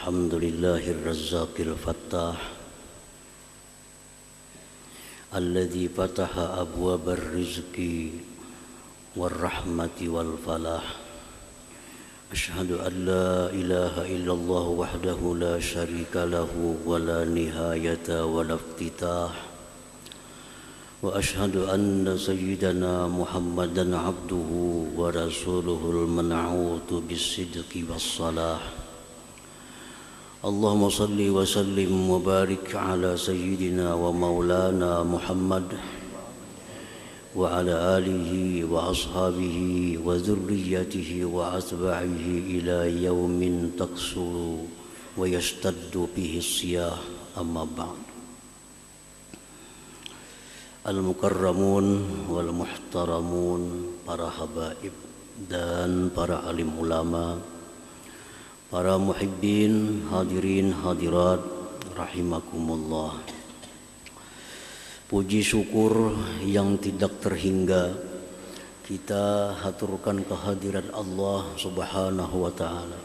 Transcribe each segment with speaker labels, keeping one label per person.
Speaker 1: Alhamdulillahir Razzaqil Fattah alladzi fataha abwabar rizqi war rahmati wal falah. Asyhadu an la ilaha illallah wahdahu la syarika lahu wa la nihayata wa la iftitah. Wa asyhadu anna sayyidana Muhammadan abduhu wa rasuluhul man'utu bis-sidqi was-salah. Allahumma salli wa sallim wa barik ala sayyidina wa maulana Muhammad wa ala alihi wa ashabihi wa dhurriyyatihi wa atba'ihi ila yaumin taksuru wa yashtaddu bihi siyah, amma ba'd. Al-mukarramun wal muhtaramun, para habaib dan para alim ulama, para muhibbin, hadirin hadirat rahimakumullah. Puji syukur yang tidak terhingga kita haturkan kehadirat Allah Subhanahu wa taala,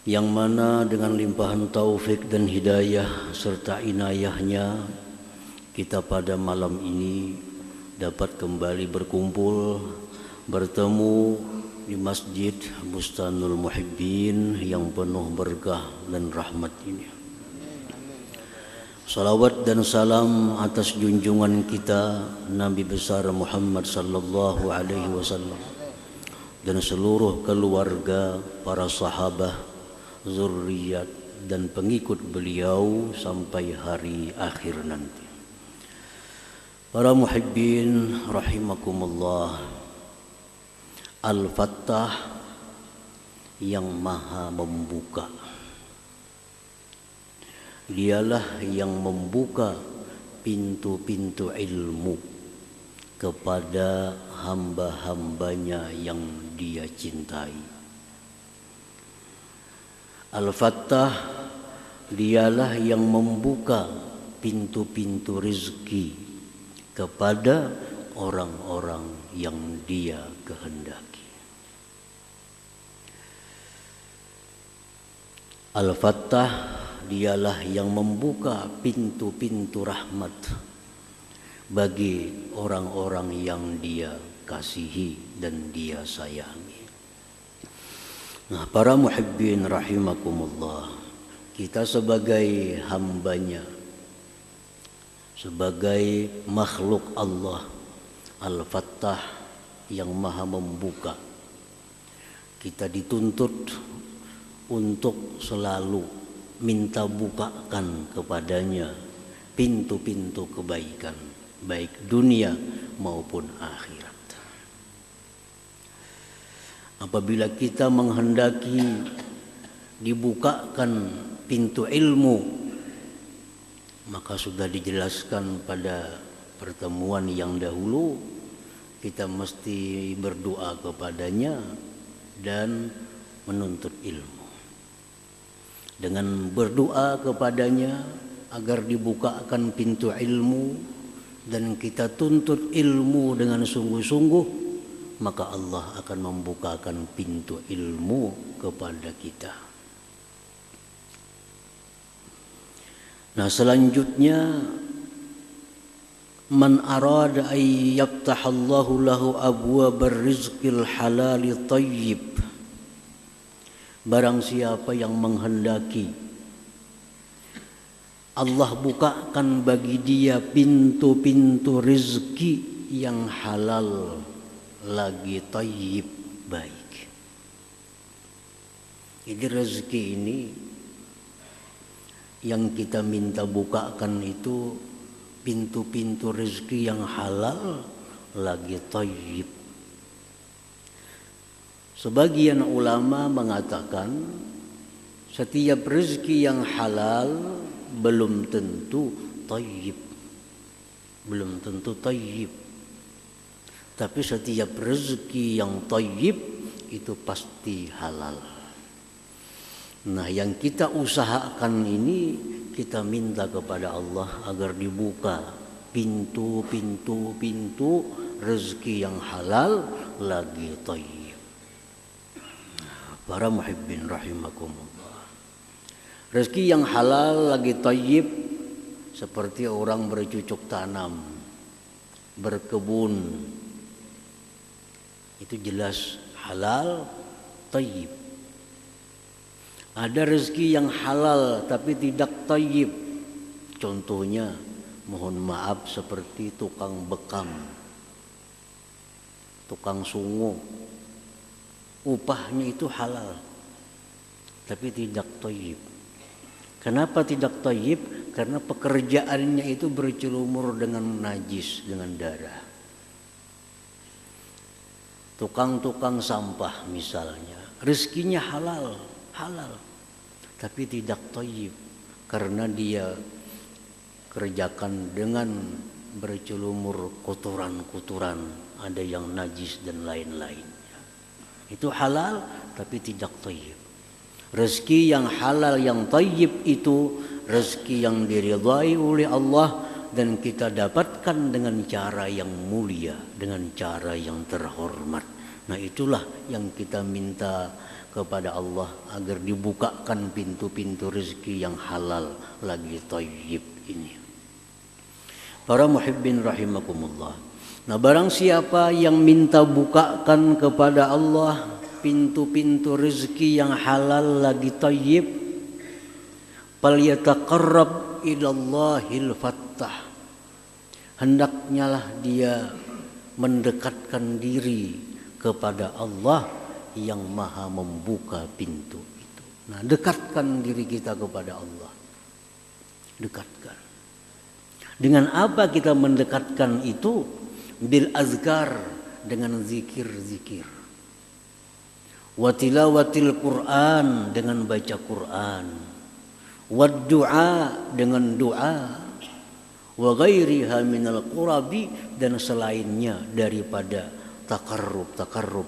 Speaker 1: yang mana dengan limpahan taufik dan hidayah serta inayahnya kita pada malam ini dapat kembali berkumpul, bertemu di Masjid Bustanul Muhibbin yang penuh berkah dan rahmat ini. Salawat dan salam atas junjungan kita Nabi besar Muhammad sallallahu alaihi wasallam dan seluruh keluarga, para sahabat, zuriat dan pengikut beliau sampai hari akhir nanti. Para muhibbin rahimakumullah, Al-Fattah yang maha membuka, dialah yang membuka pintu-pintu ilmu kepada hamba-hambanya yang dia cintai. Al-Fattah dialah yang membuka pintu-pintu rezeki kepada orang-orang yang dia kehendaki. Al-Fattah dialah yang membuka pintu-pintu rahmat bagi orang-orang yang dia kasihi dan dia sayangi. Nah, para muhibbin rahimakumullah, kita sebagai hambanya, sebagai makhluk Allah Al-Fattah yang maha membuka, kita dituntut untuk selalu minta bukakan kepadanya pintu-pintu kebaikan, baik dunia maupun akhirat. Apabila kita menghendaki dibukakan pintu ilmu, maka sudah dijelaskan pada pertemuan yang dahulu, kita mesti berdoa kepadanya dan menuntut ilmu. Dengan berdoa kepadanya agar dibukakan pintu ilmu dan kita tuntut ilmu dengan sungguh-sungguh, maka Allah akan membukakan pintu ilmu kepada kita. Nah, selanjutnya, man arada ay yaftahallahu lahu abwabar rizqil halali thayyib, barang siapa yang menghendaki Allah bukakan bagi dia pintu-pintu rezeki yang halal lagi thayyib, baik. Jadi rezeki ini yang kita minta bukakan itu pintu-pintu rezeki yang halal lagi thayyib. Sebagian ulama mengatakan setiap rezeki yang halal belum tentu thayyib, belum tentu thayyib. Tapi setiap rezeki yang thayyib itu pasti halal. Nah, yang kita usahakan ini, kita minta kepada Allah agar dibuka pintu-pintu rezeki yang halal lagi thayyib. Para muhibbin rahimakumullah, Rezeki yang halal lagi thayyib seperti orang bercocok tanam, berkebun. Itu jelas halal thayyib. Ada rezeki yang halal tapi tidak thayyib. Contohnya, mohon maaf, seperti tukang bekam, tukang sungu. Upahnya itu halal tapi tidak thayyib. Kenapa tidak thayyib? Karena pekerjaannya itu bercelumur dengan najis, dengan darah. Tukang-tukang sampah misalnya, rezekinya halal, tapi tidak thayyib karena dia kerjakan dengan bercelumur kotoran-kotoran, ada yang najis dan lain-lain. Itu halal tapi tidak thayyib. Rezeki yang halal yang thayyib itu rezeki yang diridhai oleh Allah dan kita dapatkan dengan cara yang mulia, dengan cara yang terhormat. Nah, itulah yang kita minta kepada Allah agar dibukakan pintu-pintu rezeki yang halal lagi thayyib ini. Para muhibbin rahimakumullah. Nah, barang siapa yang minta bukakan kepada Allah pintu-pintu rezeki yang halal lagi thayyib, falyataqarrab ilallahil fattah. Hendaknya lah dia mendekatkan diri kepada Allah yang maha membuka pintu itu. Nah, dekatkan diri kita kepada Allah. Dekatkan. Dengan apa kita mendekatkan itu? Bil azkar, dengan zikir-zikir. Wa tilawatil Quran, dengan baca Quran. Wa du'a, dengan doa. Wa ghairiha minal qurabi, dan selainnya daripada takarrub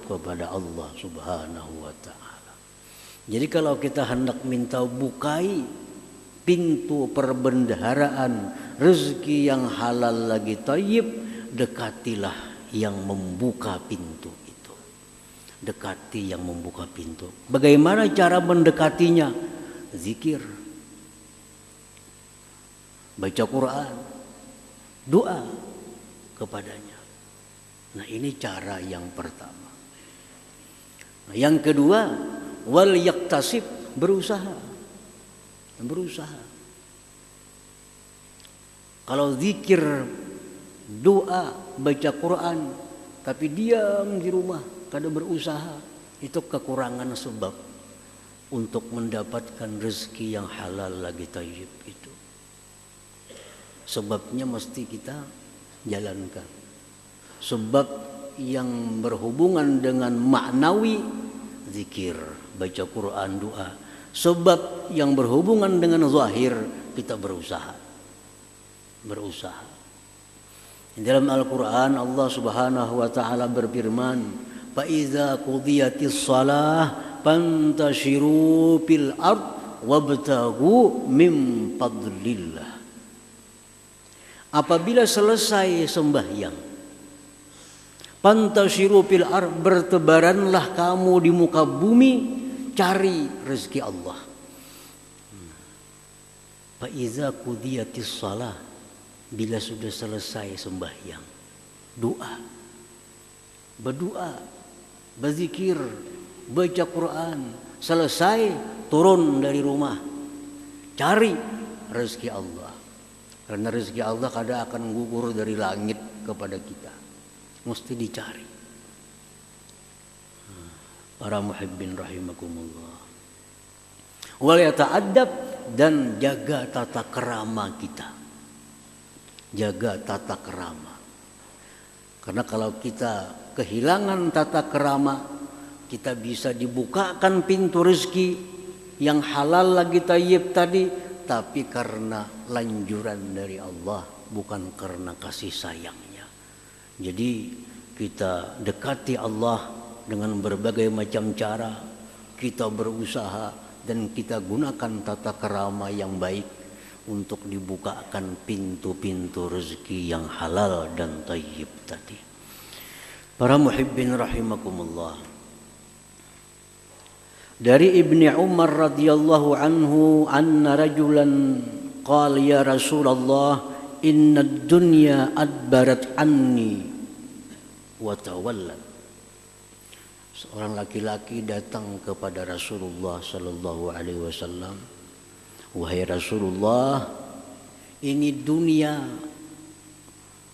Speaker 1: kepada Allah Subhanahu wa ta'ala. Jadi kalau kita hendak minta bukai pintu perbendaharaan rezeki yang halal lagi thayyib, dekatilah yang membuka pintu. Dekati yang membuka pintu. Bagaimana cara mendekatinya? Zikir, baca Quran, doa kepadanya. Nah, ini cara yang pertama. Nah, yang kedua, wal yaktasib, berusaha. Kalau zikir, doa, baca Quran, tapi diam di rumah, kada berusaha, itu kekurangan sebab untuk mendapatkan rezeki yang halal lagi thayyib itu. Sebabnya mesti kita jalankan. Sebab yang berhubungan dengan maknawi, zikir, baca Quran, doa. Sebab yang berhubungan dengan zahir, kita berusaha. Di dalam Al-Quran Allah Subhanahu wa ta'ala berfirman, فَإِذَا قُضِيَتِ الصَّلَاةُ فَانْتَشِرُوا فِي الْأَرْضِ وَابْتَغُوا مِنْ فَضْلِ اللَّهِ. Apabila selesai sembahyang, fantashiru fil ard, bertebaranlah kamu di muka bumi, cari rezeki Allah. Fa iza qudiyatis shalah, bila sudah selesai sembahyang, berdoa, berzikir, baca Quran, selesai turun dari rumah, cari rezeki Allah. Karena rezeki Allah kadang akan gugur dari langit kepada kita, mesti dicari. Para muhibbin rahimakumullah. Wal yata'addab, dan jaga tata kerama kita. Jaga tata kerama. Karena kalau kita kehilangan tata kerama, kita bisa dibukakan pintu rezeki yang halal lagi thayyib tadi, tapi karena lanjuran dari Allah, bukan karena kasih sayangnya. Jadi kita dekati Allah dengan berbagai macam cara, kita berusaha dan kita gunakan tata kerama yang baik untuk dibukakan pintu-pintu rezeki yang halal dan thayyib tadi. Para muhibbin rahimakumullah. Dari Ibni Umar radhiyallahu anhu anna rajulan qala ya Rasulullah inna dunya adbarat anni wa tawallat. Seorang laki-laki datang kepada Rasulullah sallallahu alaihi wasallam, wahai Rasulullah, ini dunia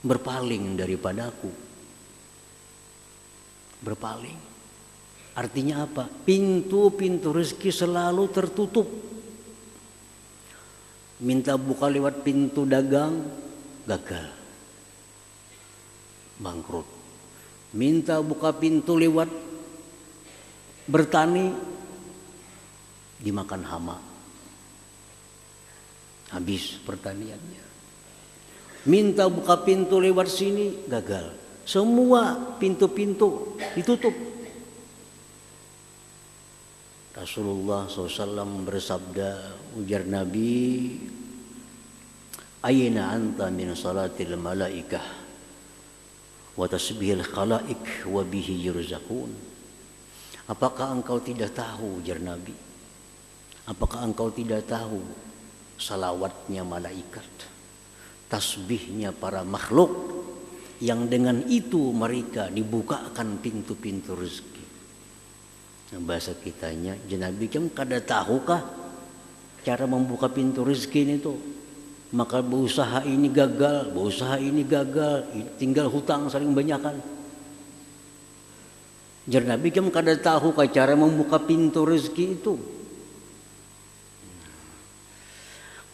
Speaker 1: berpaling daripadaku. Berpaling. Artinya apa? Pintu-pintu rezeki selalu tertutup. Minta buka lewat pintu dagang, gagal. Bangkrut. Minta buka pintu lewat bertani, dimakan hama. Habis pertaniannya. Minta buka pintu lewat sini, gagal. Semua pintu-pintu ditutup. Rasulullah SAW bersabda, ujar Nabi, Aina anta min salatil malaikah wa tasbihil khalaik wa bihi yurzakun. Apakah engkau tidak tahu, ujar Nabi? Apakah engkau tidak tahu salawatnya malaikat, tasbihnya para makhluk, yang dengan itu mereka dibukakan pintu-pintu rezeki. Bahasa kitanya, Nabi kan kada tahukah cara membuka pintu rezeki itu? Maka berusaha ini gagal, tinggal hutang saling banyakan. Nabi kan kada tahukah cara membuka pintu rezeki itu?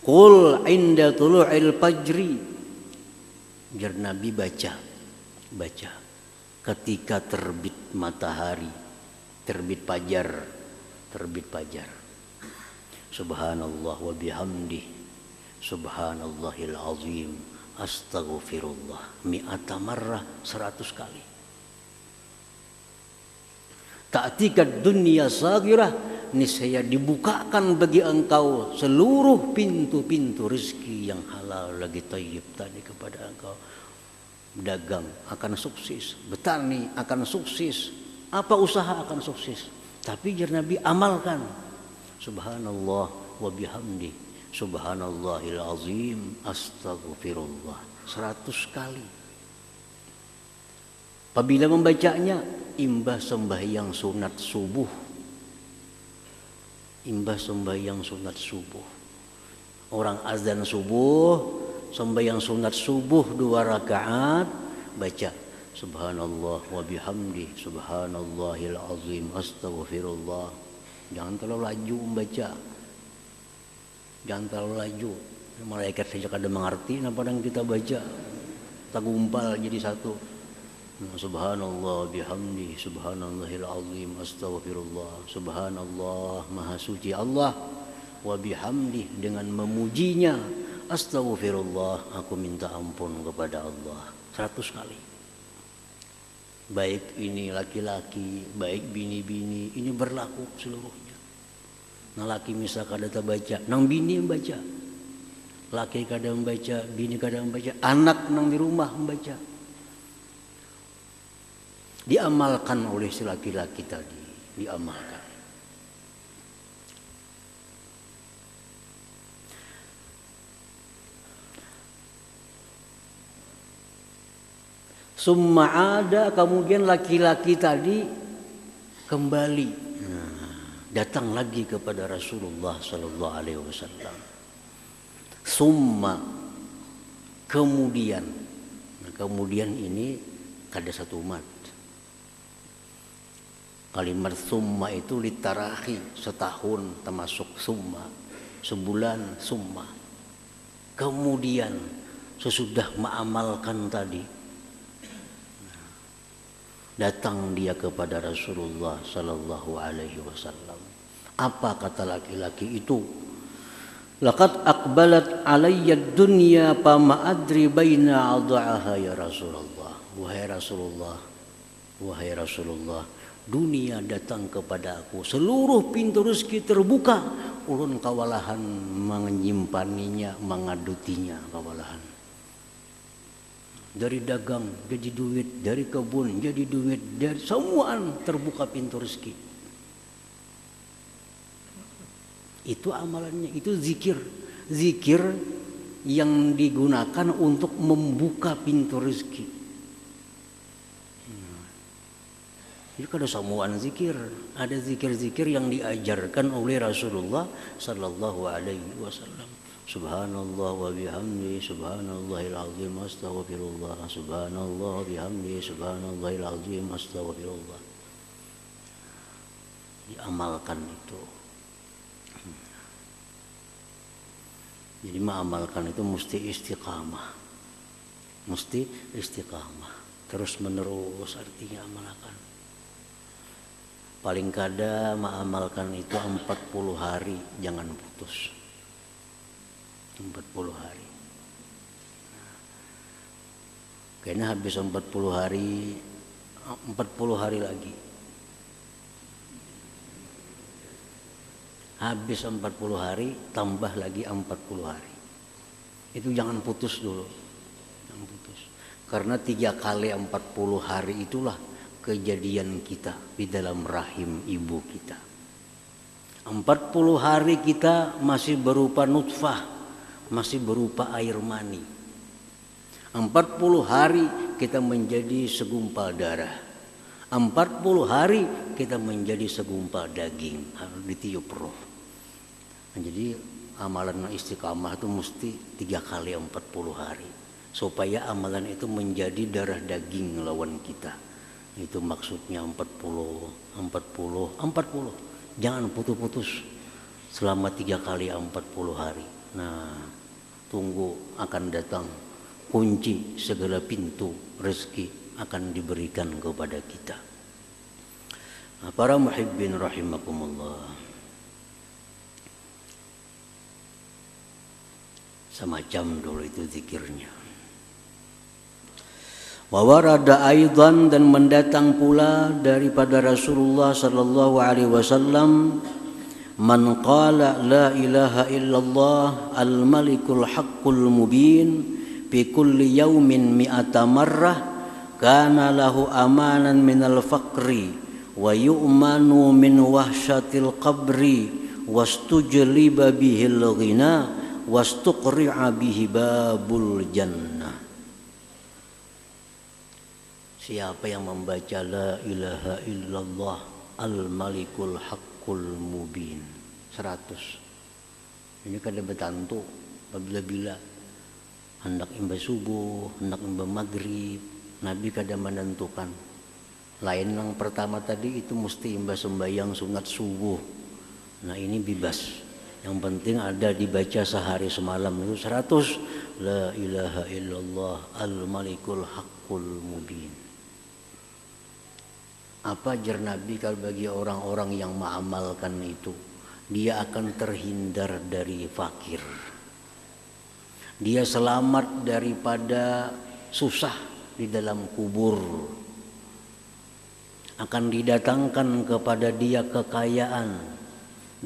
Speaker 1: Qul inda tulu'il fajri. Nabi baca ketika terbit matahari, terbit fajar. Subhanallah wa bihamdi, subhanallahil azim, astaghfirullah mi'ata marrah, 100 kali. Ta'tikat dunia sagirah, niscaya dibukakan bagi engkau seluruh pintu-pintu rezeki yang halal lagi thayyib tadi kepada engkau. Dagang akan sukses, bertani akan sukses, apa usaha akan sukses. Tapi Nabi amalkan. Subhanallah wa bihamdi, subhanallahil azim, astaghfirullah, 100 kali. Apabila membacanya, imbas sembahyang sunat subuh. Orang azan subuh, sembahyang sunat subuh 2 rakaat, baca Subhanallah wa bihamdi, subhanallahil azim, astaghfirullah. Jangan terlalu laju membaca. Malaikat saja kada mengerti apa yang kita baca. Tak gumpal jadi satu. Subhanallah bihamdi, subhanallahil azim, astaghfirullah. Subhanallah, maha suci Allah, wa bihamdi, dengan memujinya, astaghfirullah, aku minta ampun kepada Allah, 100 kali. Baik ini laki-laki, baik bini-bini, ini berlaku seluruhnya. Nah laki misal kada baca, nang bini membaca. Laki kada membaca, bini kada membaca, anak nang di rumah membaca. Diamalkan oleh si laki-laki tadi, diamalkan. Summa ada, kemudian laki-laki tadi kembali, datang lagi kepada Rasulullah sallallahu alaihi wasallam. Summa, kemudian. Nah, kemudian ini kada satu mat. Kalimat summa itu litarahi, setahun termasuk summa, sebulan summa. Kemudian sesudah mengamalkan tadi, datang dia kepada Rasulullah sallallahu alaihi wasallam. Apa kata laki-laki itu? Laqad aqbalat alayya dunya fama adri baina adha'aha ya Rasulullah. Wahai Rasulullah, dunia datang kepada aku, seluruh pintu rezeki terbuka, ulun kawalahan menyimpaninya, mengadutinya kawalahan. Dari dagang jadi duit, dari kebun jadi duit, dari semuaan terbuka pintu rezeki. Itu amalannya, itu zikir. Zikir yang digunakan untuk membuka pintu rezeki. Jadi ada samuan zikir, ada zikir-zikir yang diajarkan oleh Rasulullah sallallahu alaihi wasallam. Subhanallah wa bihamdi, subhanallahil azim, astaghfirullah, subhanallah wa bihamdi, subhanallahil azim, astaghfirullah. Diamalkan itu. Jadi mengamalkan itu mesti istiqamah. Mesti istiqamah. Terus menerus artinya amalkan. Paling kada mengamalkan itu 40 hari, jangan putus. 40 hari. Kayaknya habis 40 hari, 40 hari lagi. Habis 40 hari, tambah lagi 40 hari. Itu jangan putus dulu. Jangan putus. Karena 3 kali 40 hari itulah kejadian kita di dalam rahim ibu kita. 40 hari kita masih berupa nutfah, masih berupa air mani. 40 hari kita menjadi segumpal darah. 40 hari kita menjadi segumpal daging, harus ditiup roh. Nah, jadi amalan istiqamah itu mesti 3 kali 40 hari. Supaya amalan itu menjadi darah daging lawan kita. Itu maksudnya 40. Jangan putus-putus selama 3 kali 40 hari. Nah, tunggu akan datang kunci segala pintu rezeki akan diberikan kepada kita. Nah, para muhibbin rahimakumullah. Semacam dulu itu zikirnya. Wa warada aidan, dan mendatang pula daripada Rasulullah sallallahu alaihi wasallam, man qala la ilaha illallah al-malikul haqqul mubin fi kulli yaumin mi'ata marrah kana lahu amanan minal faqri wa yu'manu min wahsyatil qabri wastujliba bihil ghina wastuqri'a bihi babul jannah. Siapa yang membaca la ilaha illallah al-malikul haqqul mubin 100. Ini kada betantu bila hendak imba subuh, hendak imba maghrib, Nabi kada menentukan. Lain yang pertama tadi itu mesti imba sembahyang sunat subuh. Nah ini bebas. Yang penting ada dibaca sehari semalam itu 100. La ilaha illallah al-malikul haqqul mubin. Apa ajar Nabi kalau bagi orang-orang yang mengamalkan itu, dia akan terhindar dari fakir. Dia selamat daripada susah di dalam kubur. Akan didatangkan kepada dia kekayaan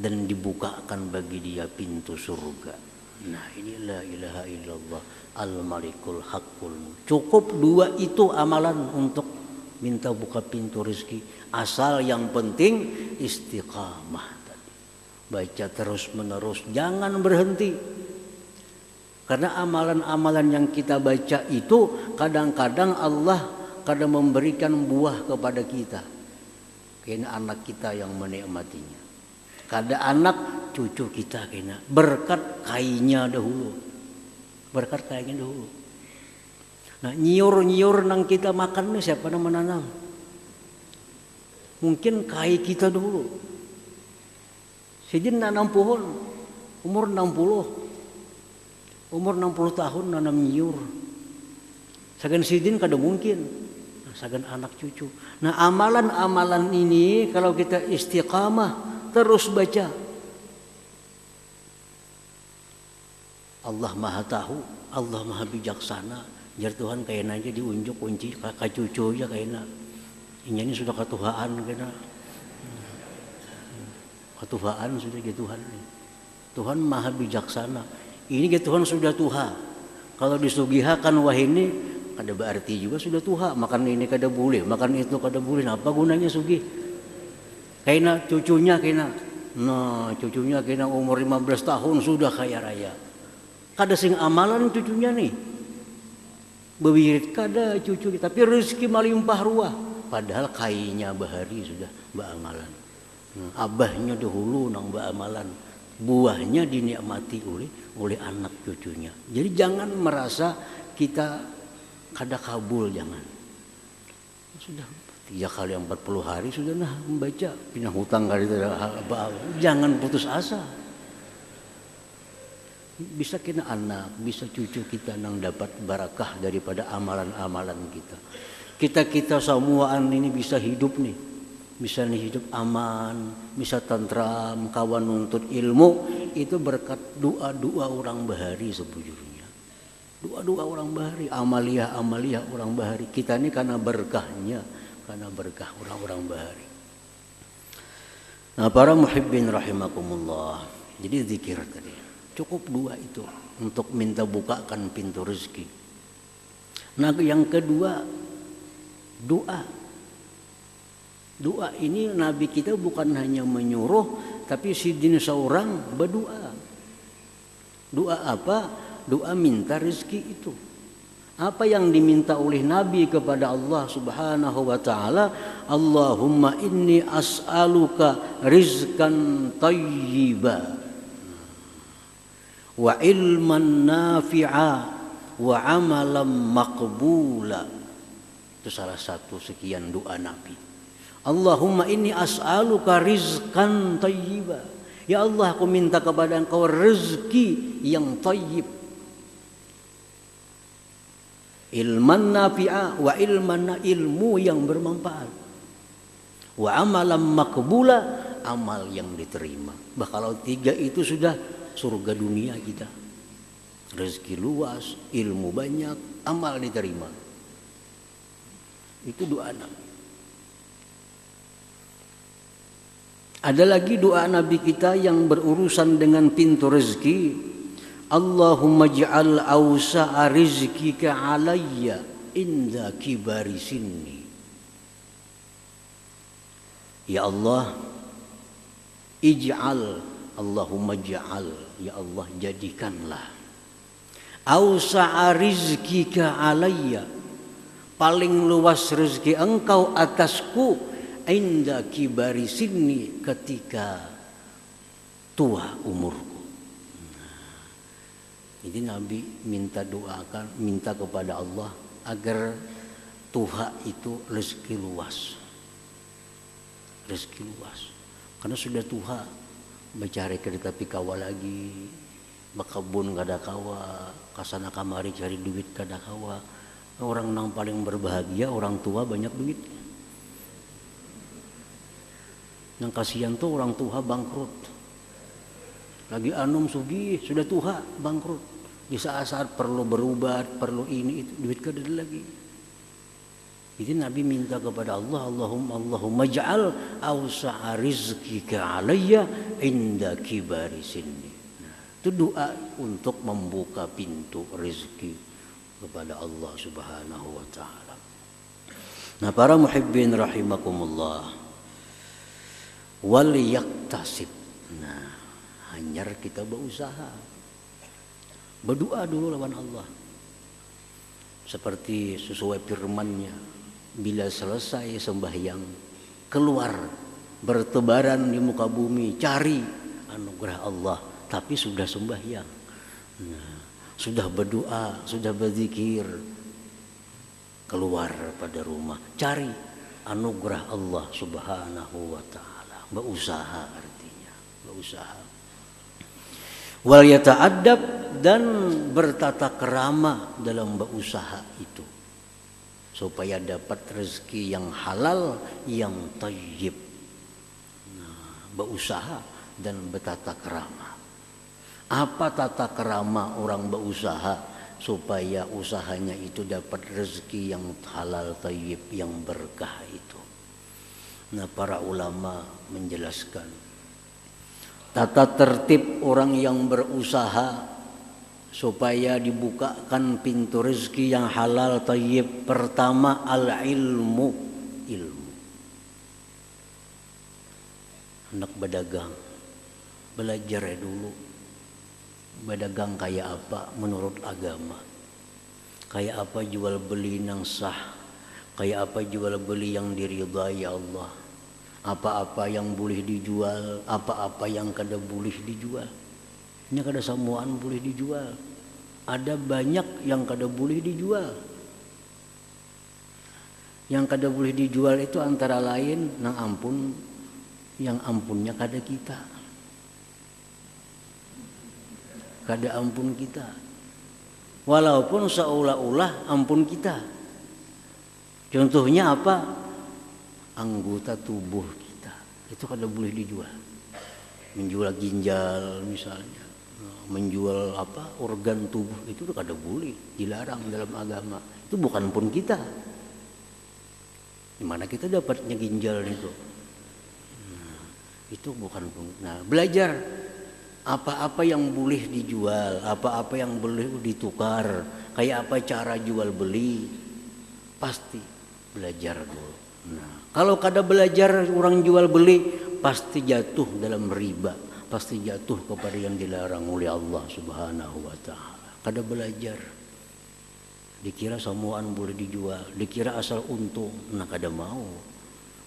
Speaker 1: dan dibukakan bagi dia pintu surga. Nah, ini la ilaha illallah al-malikul haqqul. Cukup 2 itu amalan untuk minta buka pintu rezeki, asal yang penting istiqamah tadi. Baca terus menerus, jangan berhenti. Karena amalan-amalan yang kita baca itu kadang-kadang Allah kadang memberikan buah kepada kita. Kena anak kita yang menikmatinya. Kada anak cucu kita kena berkat kainnya dahulu. Berkat kainnya dahulu. Nah, nyiur-nyiur nang kita makan nih siapa yang menanam? Mungkin kai kita dulu. Sidin nanam pohon umur 60. Umur 60 tahun nanam nyiur. Sagan sidin kada mungkin. Sagan anak cucu. Nah, amalan-amalan ini kalau kita istiqamah terus baca. Allah Maha tahu, Allah Maha bijaksana. Jar Tuhan kayaknya aja diunjuk kunci kakak cucu aja kayaknya. Ini sudah ketuhaan kayaknya. Ketuhaan sudah gitu Tuhan. Tuhan Maha bijaksana. Ini gitu Tuhan sudah tuha. Kalau disugihakan wah ini ada berarti juga sudah tuha. Makan ini kada boleh, makan itu kada boleh. Apa gunanya sugih? Kayaknya cucunya kayaknya Nah, cucunya kena umur 15 tahun sudah kaya raya. Kada sing amalan cucunya nih. Bewirit kada cucu, tapi rezeki malimpah ruah. Padahal kainya bahari sudah beamalan. Abahnya dahulu nang beamalan. Buahnya dinikmati oleh anak cucunya. Jadi jangan merasa kita kada kabul, jangan. Sudah 3 kali 40 hari sudah membaca pindah hutang kali itu. Jangan putus asa. Bisa kena anak, bisa cucu kita nang dapat barakah daripada amalan-amalan kita. Kita semuaan ini bisa hidup nih. Bisa nih hidup aman, bisa tentram, kawan nuntut ilmu itu berkat doa-doa orang bahari sebujurnya. Doa-doa orang bahari, amalia orang bahari. Kita ini karena berkahnya, karena berkah orang-orang bahari. Nah, para muhibbin rahimakumullah. Jadi zikir tadi. Cukup 2 itu untuk minta bukakan pintu rezeki. Nah, yang kedua doa. Doa ini Nabi kita bukan hanya menyuruh, tapi sidin seorang berdoa. Doa apa? Doa minta rezeki itu. Apa yang diminta oleh Nabi kepada Allah Subhanahu wa taala? Allahumma inni as'aluka rizqan thayyiba wa ilman nafi'a wa amalan maqbula. Itu salah satu sekian doa Nabi. Allahumma inni as'aluka rizqan thayyiba. Ya Allah, aku minta kepada Engkau rezeki yang thayyib. Ilman nafi'a wa ilmu yang bermanfaat. Wa amalan maqbula, amal yang diterima. Bah kalau 3 itu sudah surga dunia kita. Rezeki luas, ilmu banyak, amal diterima. Itu doa Nabi. Ada lagi doa Nabi kita yang berurusan dengan pintu rezeki. Allahumma ja'al awsa'a rizkika alayya inda kibari sinni. Ya Allah, ij'al, Allahumma ja'al, ya Allah jadikanlah awsa'a rizkika alayya, paling luas rezeki Engkau atasku, inda kibari sinni, ketika tua umurku. Jadi Nabi minta kepada Allah agar tuha itu rezeki luas. Rezeki luas. Karena sudah tuha, mencari ke tapi kawa lagi, bakabun kada kawa, kasana kamari cari duit kada kawa. Orang yang paling berbahagia orang tua banyak duit. Yang kasihan tuh orang tua bangkrut. Lagi anum sugih sudah tua bangkrut. Di saat-saat perlu berubat, perlu ini itu, duit kada lagi. Jadi Nabi minta kepada Allah, Allahumma ja'al awsa'a rizkika alayya inda kibari sinni. Nah, itu doa untuk membuka pintu rezeki kepada Allah Subhanahu wa taala. Nah, para muhibbin rahimakumullah. Wal yaktasib. Nah, hanyar kita berusaha. Berdoa dulu lawan Allah. Seperti sesuai firman-Nya, bila selesai sembahyang, keluar bertebaran di muka bumi, cari anugerah Allah, tapi sudah sembahyang. Nah, sudah berdoa, sudah berzikir, keluar pada rumah, cari anugerah Allah Subhanahu wa taala. Berusaha artinya, berusaha. Wal yata'addab, dan bertata kerama dalam berusaha itu supaya dapat rezeki yang halal, yang thayyib. Nah, berusaha dan bertata kerama. Apa tata kerama orang berusaha supaya usahanya itu dapat rezeki yang halal, thayyib, yang berkah itu? Nah, para ulama menjelaskan tata tertib orang yang berusaha supaya dibukakan pintu rezeki yang halal thayyib. Pertama, ilmu. Hendak berdagang, belajar dulu. Berdagang kayak apa menurut agama. Kayak apa jual beli yang sah. Kayak apa jual beli yang diridhai Allah. Apa-apa yang boleh dijual, apa-apa yang kada boleh dijual. Ini kada semuaan boleh dijual. Ada banyak yang kada boleh dijual. Yang kada boleh dijual itu antara lain nang ampun, yang ampunnya kada kita. Kada ampun kita. Walaupun seolah-olah ampun kita. Contohnya apa? Anggota tubuh kita. Itu kada boleh dijual. Menjual ginjal misalnya. Menjual apa? Organ tubuh itu kada boleh. Dilarang dalam agama. Itu bukan pun kita. Di mana kita dapatnya ginjal itu? Itu bukan pun. Nah, belajar. Apa-apa yang boleh dijual, apa-apa yang boleh ditukar, kayak apa cara jual beli, pasti belajar dulu. Nah, kalau kada belajar orang jual beli, pasti jatuh dalam riba, pasti jatuh kepada yang dilarang oleh Allah Subhanahu wa Ta'ala. Kada belajar, dikira semuaan boleh dijual, dikira asal untung, nah kada mau.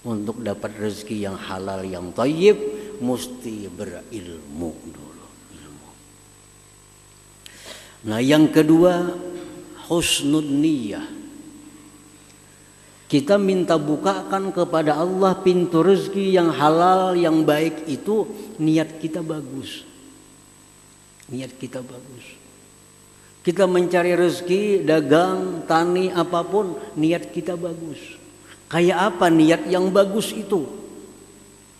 Speaker 1: Untuk dapat rezeki yang halal, yang thayyib, mesti berilmu dulu. Nah, yang kedua, husnul niyah. Kita minta bukakan kepada Allah pintu rezeki yang halal, yang baik itu, niat kita bagus. Niat kita bagus. Kita mencari rezeki, dagang, tani, apapun, niat kita bagus. Kayak apa niat yang bagus itu?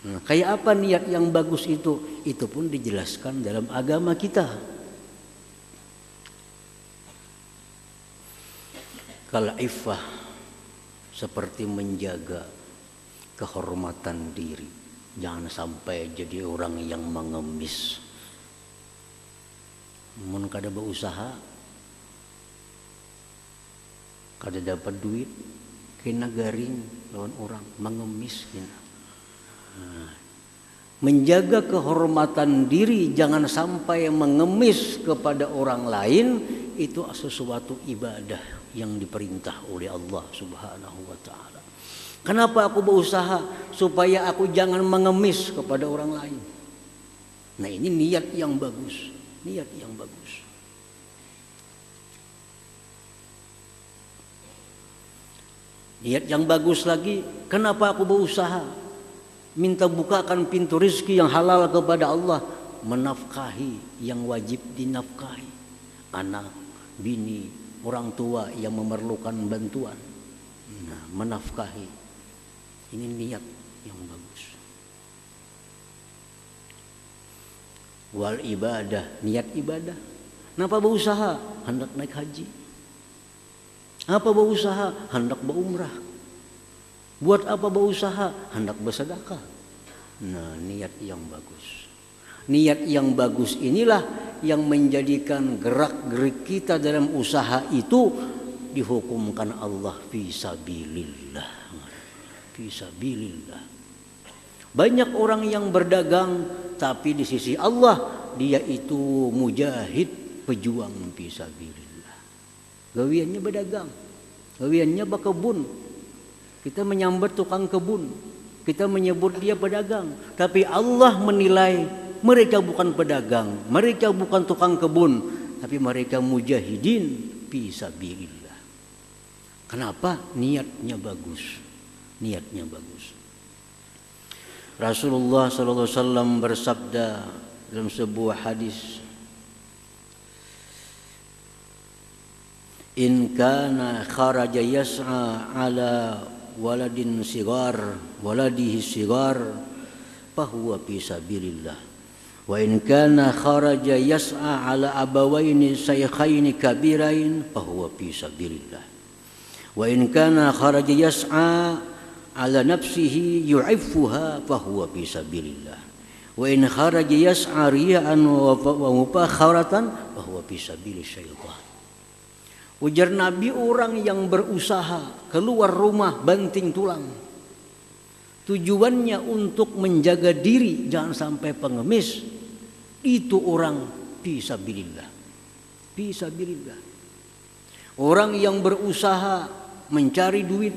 Speaker 1: Nah, kayak apa niat yang bagus itu? Itu pun dijelaskan dalam agama kita. Kalau iffah seperti menjaga kehormatan diri. Jangan sampai jadi orang yang mengemis. Mun kada berusaha, kada dapat duit, kena garing lawan orang, mengemis kena. Nah, menjaga kehormatan diri, jangan sampai mengemis kepada orang lain, itu sesuatu ibadah yang diperintah oleh Allah Subhanahu wa Ta'ala. Kenapa aku berusaha? Supaya aku jangan mengemis kepada orang lain. Nah, ini niat yang bagus. Niat yang bagus. Niat yang bagus lagi, kenapa aku berusaha? Minta bukakan pintu rezeki yang halal kepada Allah. Menafkahi yang wajib dinafkahi. Anak, bini, orang tua yang memerlukan bantuan. Nah, menafkahi. Ini niat yang bagus. Wal ibadah, niat ibadah. Kenapa berusaha? Hendak naik haji. Apa berusaha? Hendak berumrah. Buat apa berusaha? Hendak bersedekah. Nah, niat yang bagus. Niat yang bagus inilah yang menjadikan gerak-gerik kita dalam usaha itu dihukumkan Allah fisabilillah. Fisabilillah. Banyak orang yang berdagang tapi di sisi Allah dia itu mujahid, pejuang fisabilillah. Gawiannya berdagang, gawiannya berkebun. Kita menyambat tukang kebun, kita menyebut dia pedagang, tapi Allah menilai mereka bukan pedagang, mereka bukan tukang kebun, tapi mereka mujahidin fisabilillah. Kenapa? Niatnya bagus. Niatnya bagus. Rasulullah sallallahu alaihi wasallam bersabda dalam sebuah hadis, "In kana kharaja yas'a ala waladihi sigar, fahuwa fisabilillah. Wa in kana kharaja yas'a ala abawaini shaykhaini kabirain fahuwa fi sabilillah. Wa in kana kharaja yas'a ala nafsihi yu'iffuha fahuwa fi sabilillah. Wa in kharaja yas'a riya'an wa mufakharatan fahuwa fi sabilis syaitan." Ujar Nabi, orang yang berusaha keluar rumah banting tulang, tujuannya untuk menjaga diri jangan sampai pengemis, Itu orang fisabilillah. Fisabilillah. Orang yang berusaha mencari duit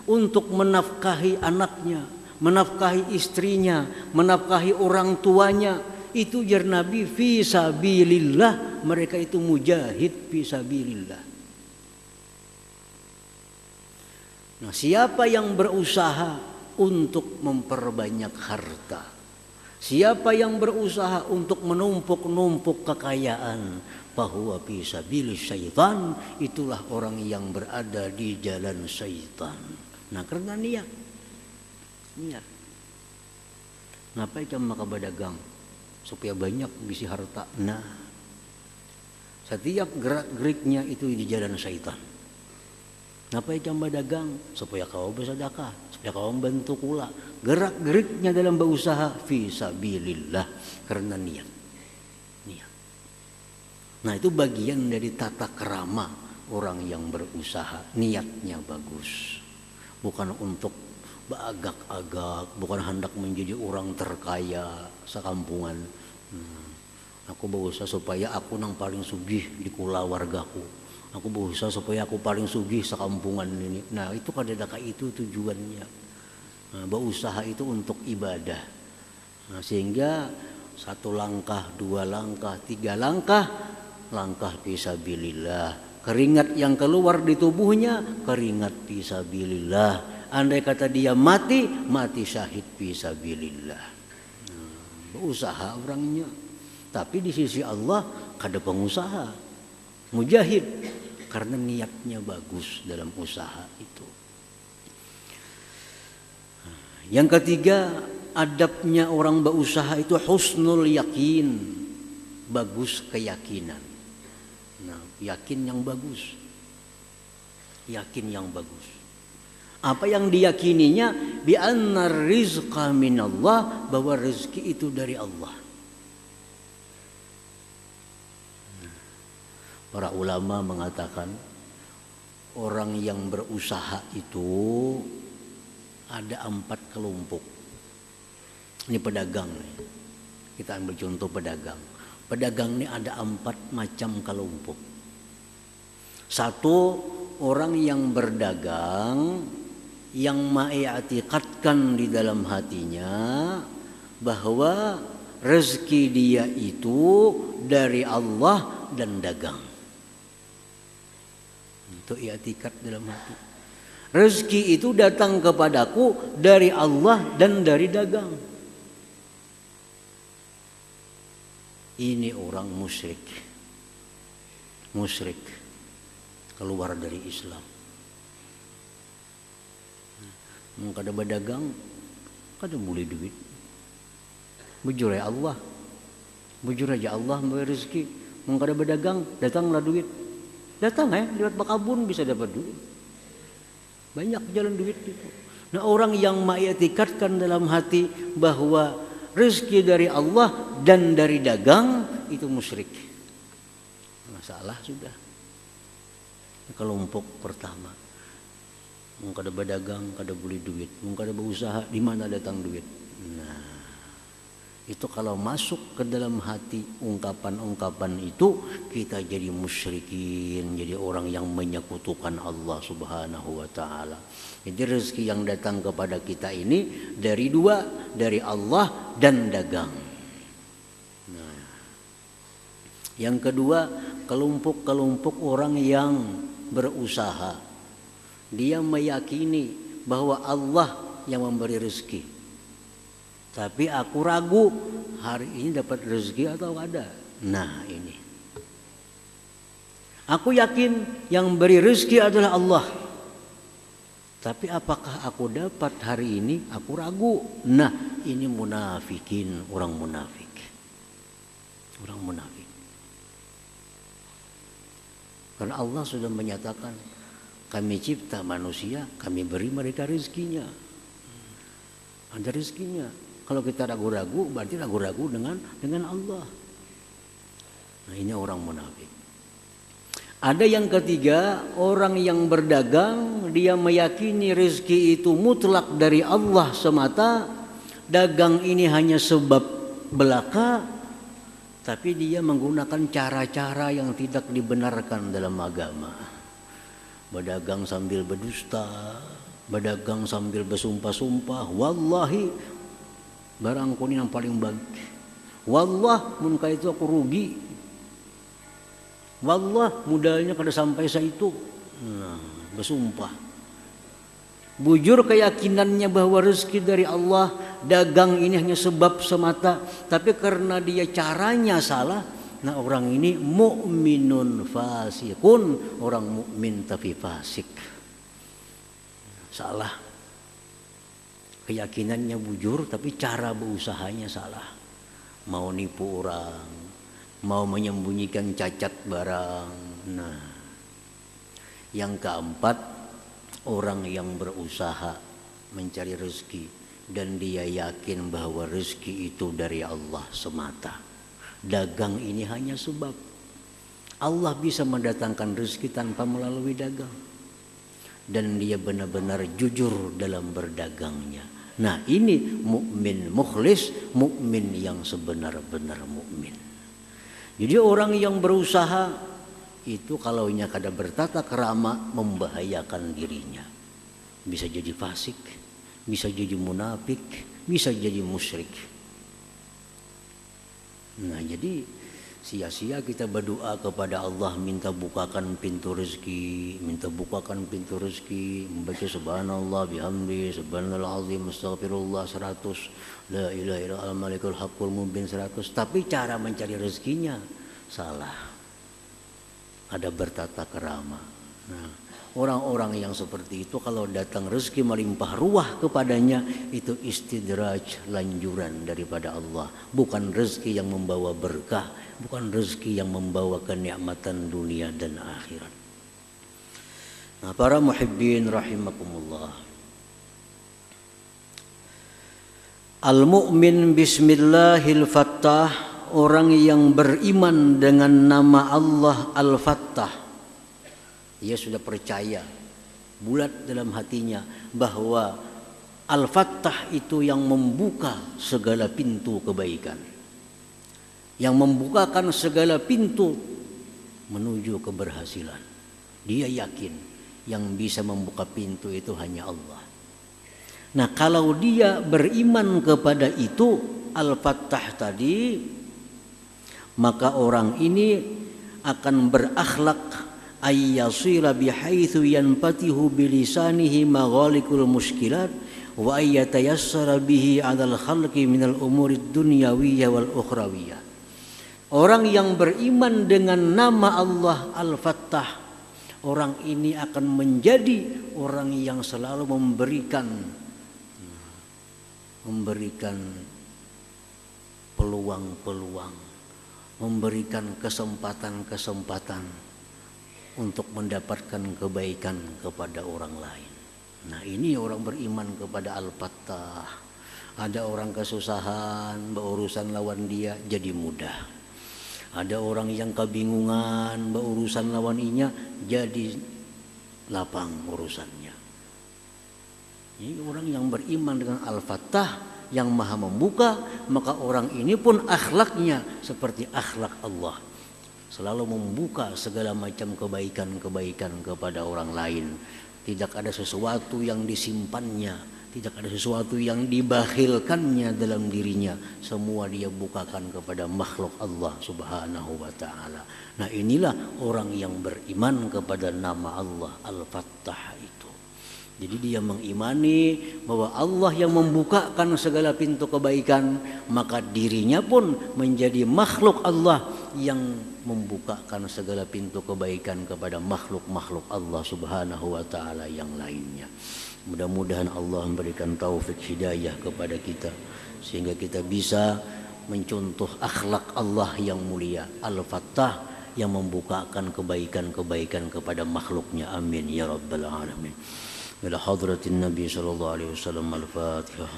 Speaker 1: untuk menafkahi anaknya, menafkahi istrinya, menafkahi orang tuanya, itu jar Nabi fisabilillah, mereka itu mujahid fisabilillah. Nah, siapa yang berusaha untuk memperbanyak harta, siapa yang berusaha untuk menumpuk-numpuk kekayaan, bahwa fisabilis syaitan, itulah orang yang berada di jalan syaitan. Nah, karena niat. Ngapain cuma maka berdagang supaya banyak bisi harta. Nah, setiap gerak-geriknya itu di jalan syaitan. Ngapain cuma dagang supaya kau bersedekah, supaya kau membantu kula. Gerak-geriknya dalam berusaha fisabilillah, karena niat. Nah, itu bagian dari tata kerama orang yang berusaha, niatnya bagus. Bukan untuk beragak-agak, bukan hendak menjadi orang terkaya sekampungan. Aku berusaha supaya aku nang paling sugih di kula wargaku. Aku berusaha supaya aku paling sugih sekampungan ini. Nah, itu kadang-kadang itu tujuannya. Nah, berusaha itu untuk ibadah. Nah, sehingga 1 langkah, 2 langkah, 3 langkah fisabilillah. Keringat yang keluar di tubuhnya, keringat fisabilillah. Andai kata dia mati syahid fisabilillah. Berusaha orangnya. Tapi di sisi Allah kada pengusaha, mujahid, karena niatnya bagus dalam usaha itu. Yang ketiga, adabnya orang berusaha itu husnul yakin, bagus keyakinan. Nah, yakin yang bagus. Yakin yang bagus. Apa yang diyakininya? Bi anna rizqa minallah, bahwa rezeki itu dari Allah. Para ulama mengatakan orang yang berusaha itu ada 4 kelompok. Ini pedagang nih. Kita ambil contoh pedagang. Pedagang ini ada 4 macam kelompok. 1, orang yang berdagang yang ma'ikatkan di dalam hatinya bahwa rezeki dia itu dari Allah dan dagang. Itu i'tikad dalam hati. Rezeki itu datang kepadaku dari Allah dan dari dagang. Ini orang musyrik. Musyrik. Keluar dari Islam. Mau kada berdagang, kada boleh duit. Bujur ya Allah. Bujur aja Allah memberi rezeki. Mau kada berdagang, datanglah duit. Datang lewat bakabun bisa dapat duit. Banyak jalan duit itu. Nah, orang yang mengiktikadkan dalam hati bahwa rezeki dari Allah dan dari dagang, itu musyrik. Masalah sudah. Kelompok pertama. Mau kada berdagang, kada boleh duit. Mau kada berusaha, di mana datang duit? Nah, itu kalau masuk ke dalam hati ungkapan-ungkapan itu, kita jadi musyrikin, jadi orang yang menyekutukan Allah Subhanahu wa taala. Jadi rezeki yang datang kepada kita ini dari 2, dari Allah dan dagang. Nah, yang kedua, kelompok-kelompok orang yang berusaha. Dia meyakini bahwa Allah yang memberi rezeki. Tapi aku ragu hari ini dapat rezeki atau ada. Nah, ini. Aku yakin yang beri rezeki adalah Allah. Tapi apakah aku dapat hari ini? Aku ragu. Nah, ini munafikin, orang munafik. Orang munafik. Karena Allah sudah menyatakan, kami cipta manusia, kami beri mereka rezekinya. Ada rezekinya. Kalau kita ragu-ragu, berarti ragu-ragu dengan Allah. Nah, ini orang munafik. Ada yang ketiga, orang yang berdagang, dia meyakini rezeki itu mutlak dari Allah semata. Dagang ini hanya sebab belaka. tapi dia menggunakan cara-cara yang tidak dibenarkan dalam agama. Berdagang sambil berdusta, berdagang sambil bersumpah-sumpah, wallahi barangku ini yang paling baik, wallah mun ka itu aku rugi, wallah modalnya kada sampai saitu. Nah, bersumpah. Bujur keyakinannya bahwa rezeki dari Allah, dagang ini hanya sebab semata, tapi karena dia caranya salah, nah orang ini mukminun fasikun, orang mukmin tapi fasik. Salah. Keyakinannya bujur tapi cara berusahanya salah. Mau nipu orang, mau menyembunyikan cacat barang. Nah, yang keempat, orang yang berusaha mencari rezeki dan dia yakin bahwa rezeki itu dari Allah semata. Dagang ini hanya sebab. Allah bisa mendatangkan rezeki tanpa melalui dagang. Dan dia benar-benar jujur dalam berdagangnya. Nah, ini mukmin mukhlis, mukmin yang sebenar-benar mukmin. Jadi orang yang berusaha itu kalaunya kada bertata krama membahayakan dirinya. Bisa jadi fasik, bisa jadi munafik, bisa jadi musyrik. Nah, jadi sia-sia kita berdoa kepada Allah minta bukakan pintu rezeki, minta bukakan pintu rezeki, membaca subhanallah bihamdi, subhanallah azim, astaghfirullah 100, la ilaha illallah malikul haqqul mubin 100, tapi cara mencari rezekinya salah. Ada bertata kerama. Nah, orang-orang yang seperti itu kalau datang rezeki melimpah ruah kepadanya, itu istidraj, lanjuran daripada Allah. Bukan rezeki yang membawa berkah, bukan rezeki yang membawa kenikmatan dunia dan akhirat. Nah, para muhibbin rahimakumullah. Al-mu'min bismillahil fattah, orang yang beriman dengan nama Allah Al-Fattah, ia sudah percaya bulat dalam hatinya bahwa Al-Fattah itu yang membuka segala pintu kebaikan, yang membukakan segala pintu menuju keberhasilan. Dia yakin yang bisa membuka pintu itu hanya Allah. Nah, kalau dia beriman kepada itu Al-Fattah tadi, maka orang ini akan berakhlak ayyasira bihaitsu yanfatihu bilisanihi maghalikul muskilat wa ayyatayassara bihi 'alal khalqi minal umurid dunyawiyyah wal ukhrawiyyah. Orang yang beriman dengan nama Allah Al-Fattah, orang ini akan menjadi orang yang selalu memberikan peluang-peluang, memberikan kesempatan-kesempatan untuk mendapatkan kebaikan kepada orang lain. Nah, ini orang beriman kepada Al-Fattah. Ada orang kesusahan, berurusan lawan dia jadi mudah. Ada orang yang kebingungan, berurusan lawan inya jadi lapang urusannya. Ini orang yang beriman dengan Al-Fattah yang maha membuka, maka orang ini pun akhlaknya seperti akhlak Allah, selalu membuka segala macam kebaikan-kebaikan kepada orang lain. Tidak ada sesuatu yang disimpannya, tidak ada sesuatu yang dibakhilkannya dalam dirinya. Semua dia bukakan kepada makhluk Allah subhanahu wa ta'ala. Nah, inilah orang yang beriman kepada nama Allah Al-Fattah itu. Jadi dia mengimani bahwa Allah yang membukakan segala pintu kebaikan, maka dirinya pun menjadi makhluk Allah yang membukakan segala pintu kebaikan kepada makhluk-makhluk Allah subhanahu wa ta'ala yang lainnya. Mudah-mudahan Allah memberikan taufik hidayah kepada kita sehingga kita bisa mencontoh akhlak Allah yang mulia Al-Fattah yang membukakan kebaikan-kebaikan kepada makhluknya. Amin ya rabbal alamin. إلى حضرة النبي صلى الله عليه وسلم. الفاتحة.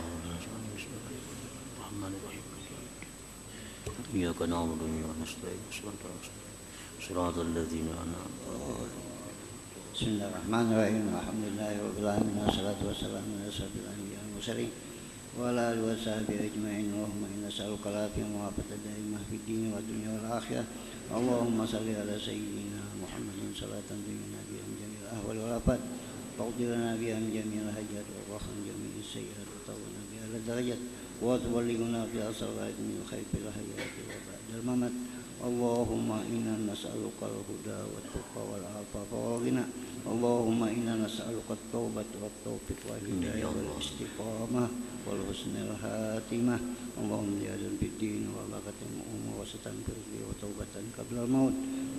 Speaker 1: إياك نعبد وإياك نستعين صراط الذين أنعمت عليهم.
Speaker 2: بسم الله الرحمن الرحيم. الحمد لله رب العالمين والصلاة والسلام على أشرف الأنبياء والمرسلين وعلى آله وصحبه أجمعين. اللهم إنا نسألك العافية والعافية الدائمة في الدين والدنيا والآخرة. اللهم صل على سيدنا محمد صلاة تنجينا بها من جميع الأهوال والآفات، واغفر لنا بها من جميع الحاجات وارحم جميع السيئات وتولنا بها الدرجات، وتبلغنا بها صلاة من الخير في الحياة وبعد الممات. اللهم إنا نسألك الهدى والتقى والعفاف والغنى. اللهم إنا نسألك التوبة والتوفيق والهداية والاستقامة والحسن الخاتمة. اللهم زيادة في الدين وبركة الأمور وستر في الرزق وتوبة قبل الموت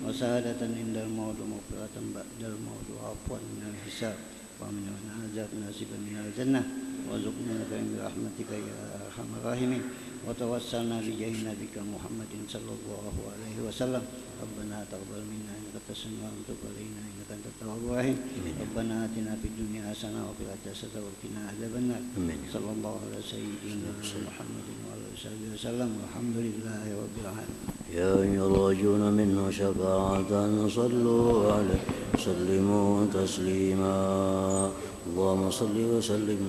Speaker 2: وسعادة عند الموت ومغفرة بعد الموت وعفوا من الحساب ومن عذاب ناصبا من الجنة وارزقنا برحمتك يا أرحم الراحمين. وتوسلنا بجاه نبيك محمد صلى الله عليه وسلم. ربنا تقبل منا إنك أنت السميع العليم وتب علينا إنك أنت التواب الرحيم. ربنا آتنا في الدنيا حسنة وفي الآخرة حسنة وقنا عذاب النار. صلى الله على سيدنا محمد وعلى آله وصحبه وسلم والحمد لله رب العالمين.
Speaker 1: يا أيها الراجون منه شفاعة صلوا عليه وسلموا تسليما. اللهم صل وسلم